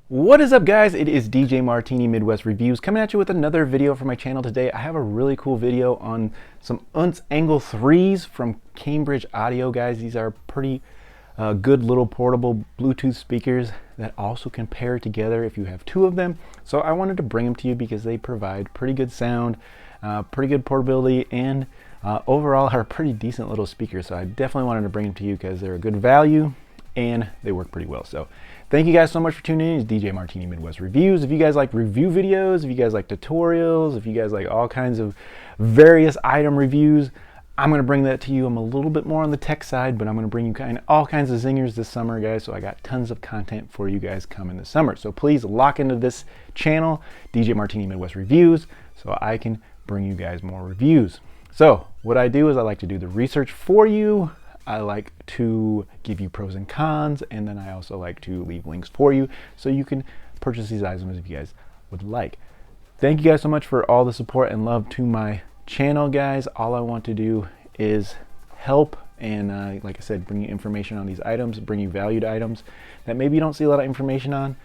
What is up, guys? It is DJ Martini Midwest Reviews coming at you with another video for my channel today. I have a really cool video on some OontZ Angle 3s from Cambridge Audio, guys. These are pretty good little portable Bluetooth speakers that also can pair together if you have two of them. So I wanted to bring them to you because they provide pretty good sound, pretty good portability, and overall are pretty decent little speakers. So I definitely wanted to bring them to you because they're a good value and they work pretty well. So thank you guys so much for tuning in. It's DJ Martini Midwest Reviews. If you guys like review videos, if you guys like tutorials, if you guys like all kinds of various item reviews, I'm going to bring that to you. I'm a little bit more on the tech side, but I'm going to bring you all kinds of zingers this summer, guys. So I got tons of content for you guys coming this summer. So please lock into this channel, DJ Martini Midwest Reviews, so I can bring you guys more reviews. So what I do is I like to do the research for you. I like to give you pros and cons, and then I also like to leave links for you so you can purchase these items if you guys would like. Thank you guys so much for all the support and love to my channel, guys. All I want to do is help and like I said, bring you information on these items, bring you valued items that maybe you don't see a lot of information on.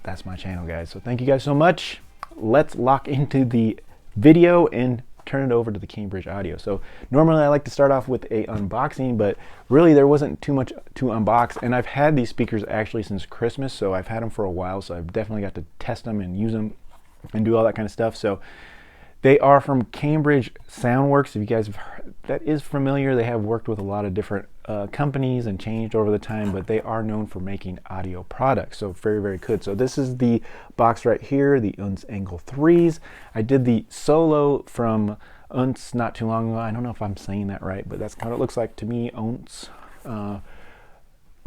That's my channel, guys. So thank you guys so much. Let's lock into the video and turn it over to the Cambridge Audio. So normally I like to start off with a unboxing, but really there wasn't too much to unbox, and I've had these speakers actually since Christmas, so I've had them for a while, so I've definitely got to test them and use them and do all that kind of stuff. So they are from Cambridge Soundworks. If you guys have heard, that is familiar, they have worked with a lot of different companies and changed over the time, but they are known for making audio products. So very, very good. So this is the box right here, the OontZ Angle 3s. I did the Solo from OontZ not too long ago. I don't know if I'm saying that right, but that's kind of what it looks like to me, OontZ.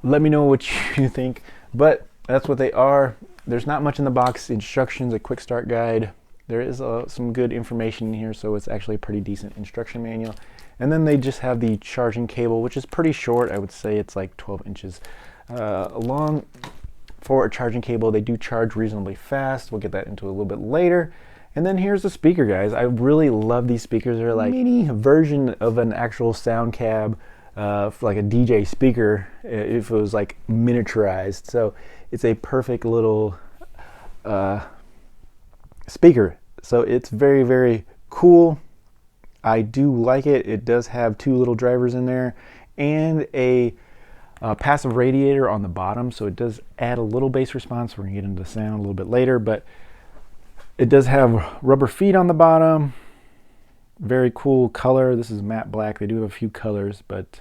Let me know what you think, but that's what they are. There's not much in the box. Instructions, a quick start guide. There is some good information in here, so it's actually a pretty decent instruction manual. And then they just have the charging cable, which is pretty short. I would say it's like 12 inches long for a charging cable. They do charge reasonably fast. We'll get that into a little bit later. And then here's the speaker, guys. I really love these speakers. They're like a mini version of an actual sound cab, like a DJ speaker, if it was like miniaturized. So it's a perfect little speaker. So it's very, very cool. I do like it. It does have two little drivers in there and a passive radiator on the bottom, so it does add a little bass response. We're gonna get into the sound a little bit later, but it does have rubber feet on the bottom. Very cool color. This is matte black. They do have a few colors, but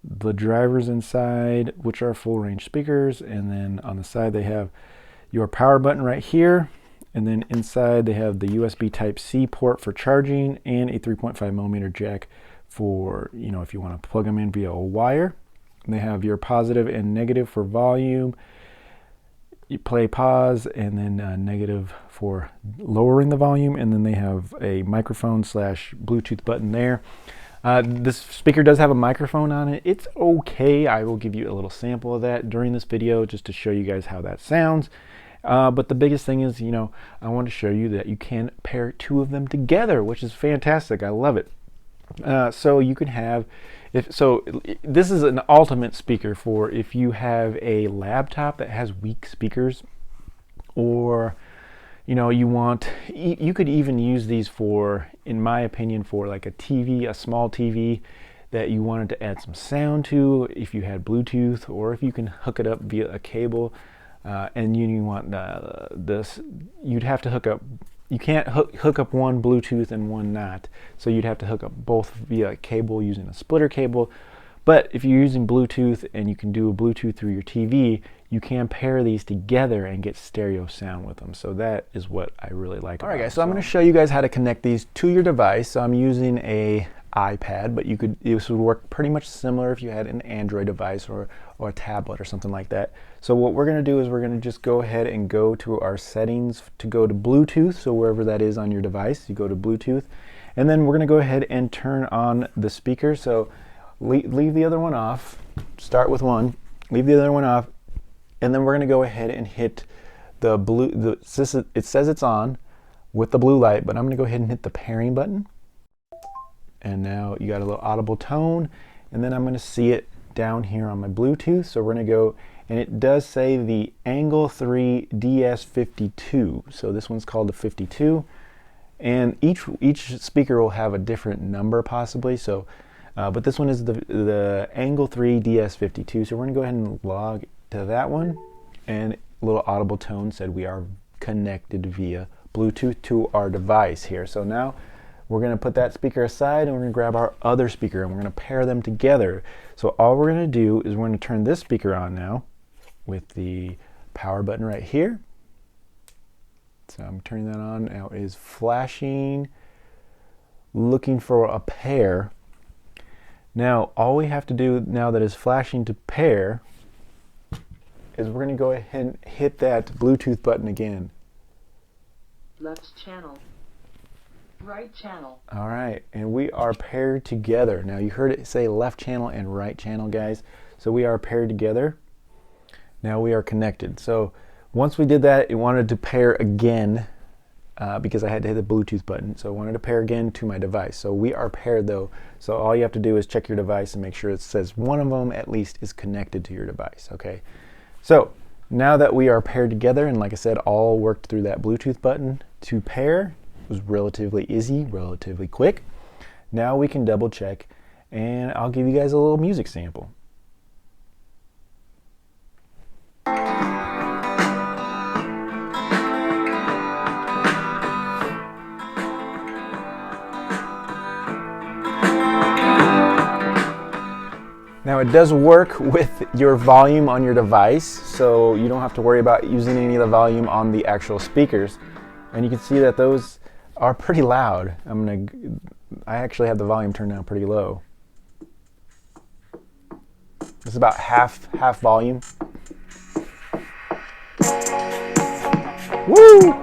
the drivers inside, which are full range speakers, and then on the side they have your power button right here. And then inside they have the USB Type-C port for charging and a 3.5mm jack for, you know, if you want to plug them in via a wire. And they have your positive and negative for volume, you play, pause, and then negative for lowering the volume. And then they have a microphone / Bluetooth button there. This speaker does have a microphone on it. It's okay. I will give you a little sample of that during this video just to show you guys how that sounds. But the biggest thing is, you know, I want to show you that you can pair two of them together, which is fantastic. I love it. So you can have, this is an ultimate speaker for if you have a laptop that has weak speakers, or, you know, you could even use these for, in my opinion, for like a TV, a small TV that you wanted to add some sound to, if you had Bluetooth, or if you can hook it up via a cable. And you want this, you'd have to hook up, you can't hook up one Bluetooth and one not, so you'd have to hook up both via cable using a splitter cable. But if you're using Bluetooth and you can do a Bluetooth through your TV, you can pair these together and get stereo sound with them. So that is what I really like. All right, guys, so I'm going to show you guys how to connect these to your device. So I'm using a iPad, but this would work pretty much similar if you had an Android device or a tablet or something like that. So what we're going to do is we're going to just go ahead and go to our settings to go to Bluetooth. So wherever that is on your device, you go to Bluetooth, and then we're going to go ahead and turn on the speaker. So leave the other one off, start with one, leave the other one off, and then we're going to go ahead and hit the blue, it says it's on with the blue light, but I'm going to go ahead and hit the pairing button. And now you got a little audible tone, and then I'm going to see it down here on my Bluetooth. So we're going to go and it does say the Angle 3 DS52. So this one's called the 52, and each speaker will have a different number possibly. So, but this one is the Angle 3 DS52. So we're gonna go ahead and log to that one, and a little audible tone said we are connected via Bluetooth to our device here. So now we're going to put that speaker aside and we're going to grab our other speaker and we're going to pair them together. So all we're going to do is we're going to turn this speaker on now with the power button right here. So I'm turning that on. Now it is flashing, looking for a pair. Now all we have to do now that it's flashing to pair is we're going to go ahead and hit that Bluetooth button again. Left channel. Right channel. All right, and we are paired together. Now you heard it say left channel and right channel, guys. So we are paired together. Now we are connected. So once we did that, it wanted to pair again because I had to hit the Bluetooth button. So I wanted to pair again to my device. So we are paired though. So all you have to do is check your device and make sure it says one of them at least is connected to your device, okay? So now that we are paired together, and like I said, all worked through that Bluetooth button to pair, was relatively easy, relatively quick. Now we can double check, and I'll give you guys a little music sample. Now it does work with your volume on your device, so you don't have to worry about using any of the volume on the actual speakers. And you can see that those are pretty loud. I actually have the volume turned down pretty low. It's about half volume. Woo!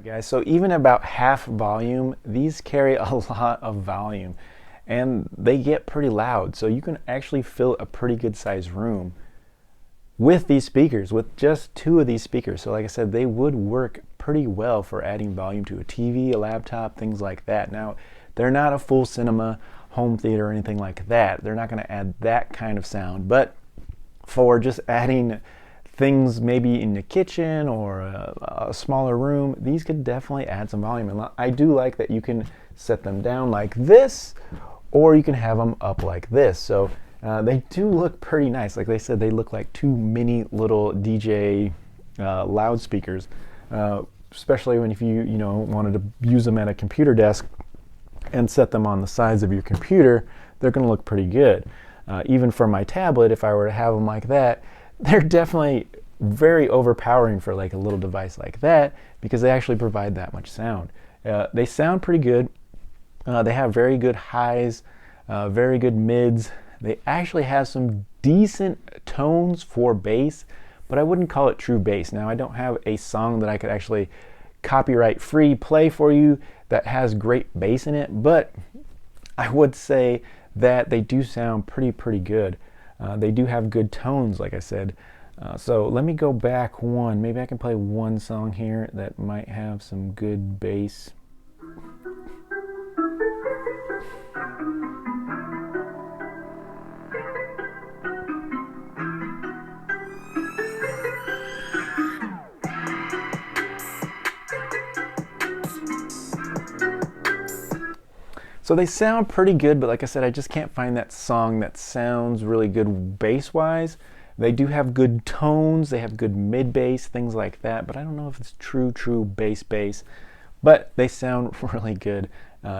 Guys, so even about half volume, these carry a lot of volume and they get pretty loud, so you can actually fill a pretty good sized room with these speakers, with just two of these speakers. So like I said, they would work pretty well for adding volume to a TV, a laptop, things like that. Now they're not a full cinema, home theater or anything like that. They're not going to add that kind of sound, but for just adding things maybe in the kitchen or a smaller room, these could definitely add some volume. And I do like that you can set them down like this, or you can have them up like this. So they do look pretty nice. Like they said, they look like two mini little DJ loudspeakers, especially when if you wanted to use them at a computer desk and set them on the sides of your computer, they're going to look pretty good. Even for my tablet, if I were to have them like that, they're definitely very overpowering for like a little device like that, because they actually provide that much sound. They sound pretty good. They have very good highs, very good mids. They actually have some decent tones for bass, but I wouldn't call it true bass. Now I don't have a song that I could actually copyright free play for you that has great bass in it, but I would say that they do sound pretty good. They do have good tones, like I said. So let me go back one. Maybe I can play one song here that might have some good bass. So they sound pretty good, but like I said, I just can't find that song that sounds really good bass-wise. They do have good tones, they have good mid-bass, things like that, but I don't know if it's true bass, but they sound really good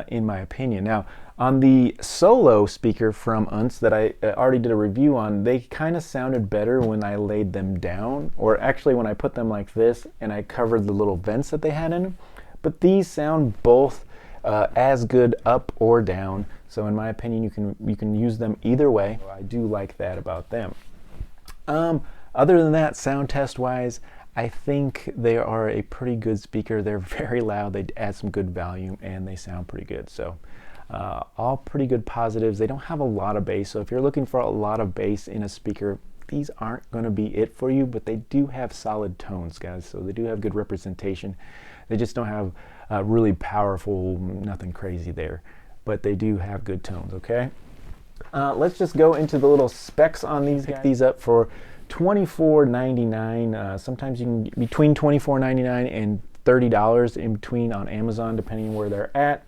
in my opinion. Now, on the solo speaker from OontZ that I already did a review on, they kind of sounded better when I laid them down, or actually when I put them like this and I covered the little vents that they had in them. But these sound both as good up or down, so in my opinion you can use them either way. I do like that about them. Other than that, sound test wise, I think they are a pretty good speaker. They're very loud, they add some good volume, and they sound pretty good. So all pretty good positives. They don't have a lot of bass, so if you're looking for a lot of bass in a speaker, these aren't going to be it for you, but they do have solid tones, guys, so they do have good representation. They just don't have really powerful, nothing crazy there, but they do have good tones. Okay, let's just go into the little specs on these guys. Pick these up for $24.99. Sometimes you can between $24.99 and $30 in between on Amazon, depending on where they're at.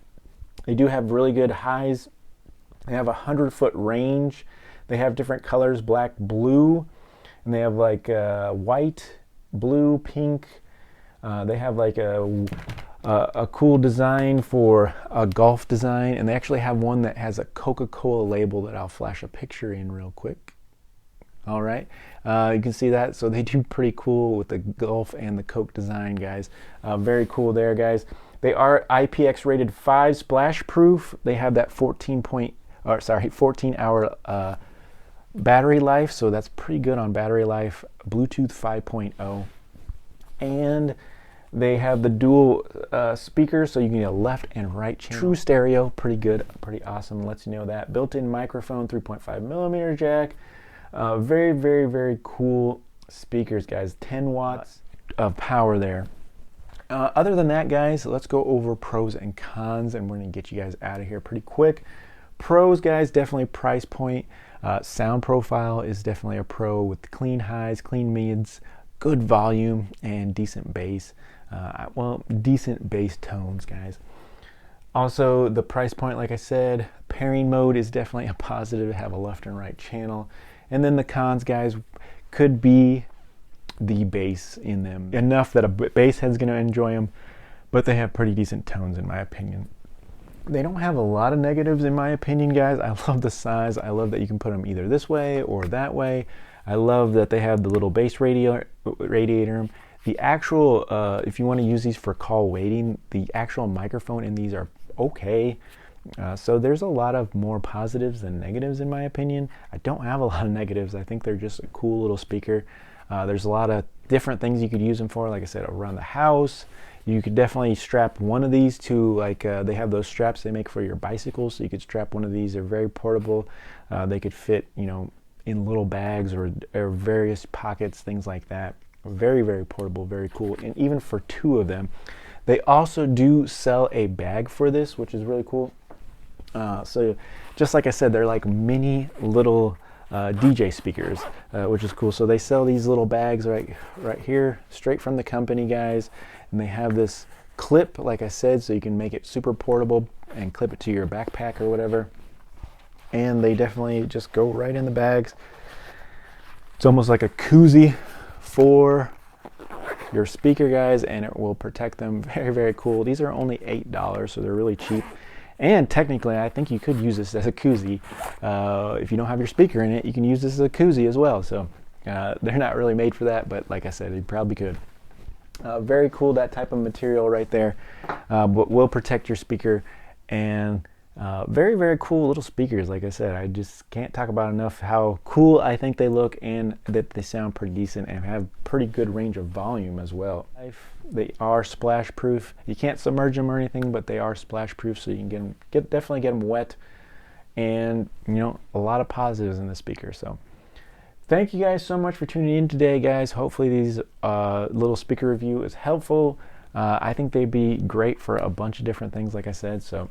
They do have really good highs. They have a 100-foot range. They have different colors, black, blue, and they have like white, blue, pink. They have like a cool design for a golf design, and they actually have one that has a Coca-Cola label that I'll flash a picture in real quick. All right, you can see that. So they do pretty cool with the golf and the Coke design, guys. Very cool there, guys. They are IPX rated 5 splash proof. They have that 14-hour battery life, so that's pretty good on battery life. Bluetooth 5.0, and they have the dual speakers, so you can get a left and right channel. True stereo, pretty good, pretty awesome. Lets you know that. Built-in microphone, 3.5mm jack. Very cool speakers, guys. 10 watts of power there. Other than that, guys, let's go over pros and cons, and we're gonna get you guys out of here pretty quick. Pros, guys, definitely price point. Sound profile is definitely a pro with clean highs, clean mids, good volume, and decent bass. Well, decent bass tones, guys. Also, the price point, like I said, pairing mode is definitely a positive to have a left and right channel. And then the cons, guys, could be the bass in them. Enough that a bass head's going to enjoy them, but they have pretty decent tones in my opinion. They don't have a lot of negatives in my opinion, guys. I love the size. I love that you can put them either this way or that way. I love that they have the little bass radiator. The actual, if you want to use these for call waiting, the actual microphone in these are okay. So there's a lot of more positives than negatives in my opinion. I don't have a lot of negatives. I think they're just a cool little speaker. There's a lot of different things you could use them for, like I said, around the house. You could definitely strap one of these to, like, they have those straps they make for your bicycles, so you could strap one of these. They're very portable. They could fit, you know, in little bags or various pockets, things like that. Very portable, very cool. And even for two of them, they also do sell a bag for this, which is really cool. So just like I said, they're like mini little DJ speakers, which is cool. So they sell these little bags right here, straight from the company, guys. And they have this clip, like I said, so you can make it super portable and clip it to your backpack or whatever. And they definitely just go right in the bags. It's almost like a koozie for your speaker, guys, and it will protect them. Very cool. These are only $8, so they're really cheap. And technically, I think you could use this as a koozie. If you don't have your speaker in it, you can use this as a koozie as well. So they're not really made for that, but like I said, you probably could. Very cool, that type of material right there. But will protect your speaker, and Very, very cool little speakers. Like I said, I just can't talk about enough how cool I think they look, and that they sound pretty decent and have pretty good range of volume as well. They are splash proof. You can't submerge them or anything, but they are splash proof, so you can definitely get them wet. And you know, a lot of positives in the speaker. So thank you guys so much for tuning in today, guys. Hopefully these little speaker review is helpful. I think they'd be great for a bunch of different things, like I said. So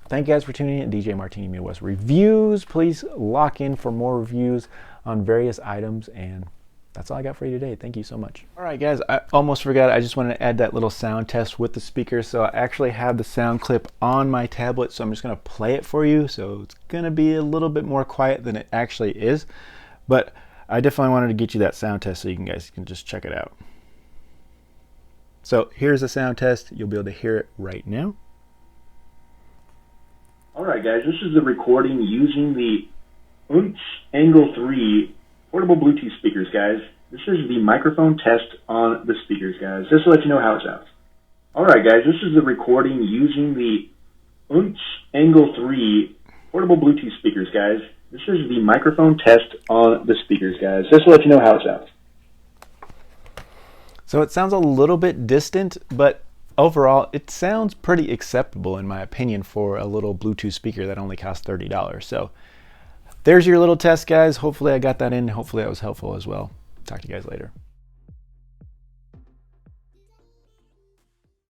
thank you guys for tuning in. DJ Martini Midwest Reviews. Please lock in for more reviews on various items, and that's all I got for you today. Thank you so much. All right, guys, I almost forgot. I just wanted to add that little sound test with the speakers. So I actually have the sound clip on my tablet, so I'm just going to play it for you. So it's going to be a little bit more quiet than it actually is, but I definitely wanted to get you that sound test so you guys can just check it out. So here's the sound test. You'll be able to hear it right now. Alright guys, this is the recording using the OontZ Angle 3 portable Bluetooth speakers, guys. This is the microphone test on the speakers, guys, just to let you know how it sounds. Alright guys, this is the recording using the OontZ Angle 3 portable Bluetooth speakers, guys. This is the microphone test on the speakers, guys, just to let you know how it sounds. So it sounds a little bit distant, but overall, it sounds pretty acceptable in my opinion for a little Bluetooth speaker that only costs $30. So there's your little test, guys. Hopefully I got that in. Hopefully that was helpful as well. Talk to you guys later.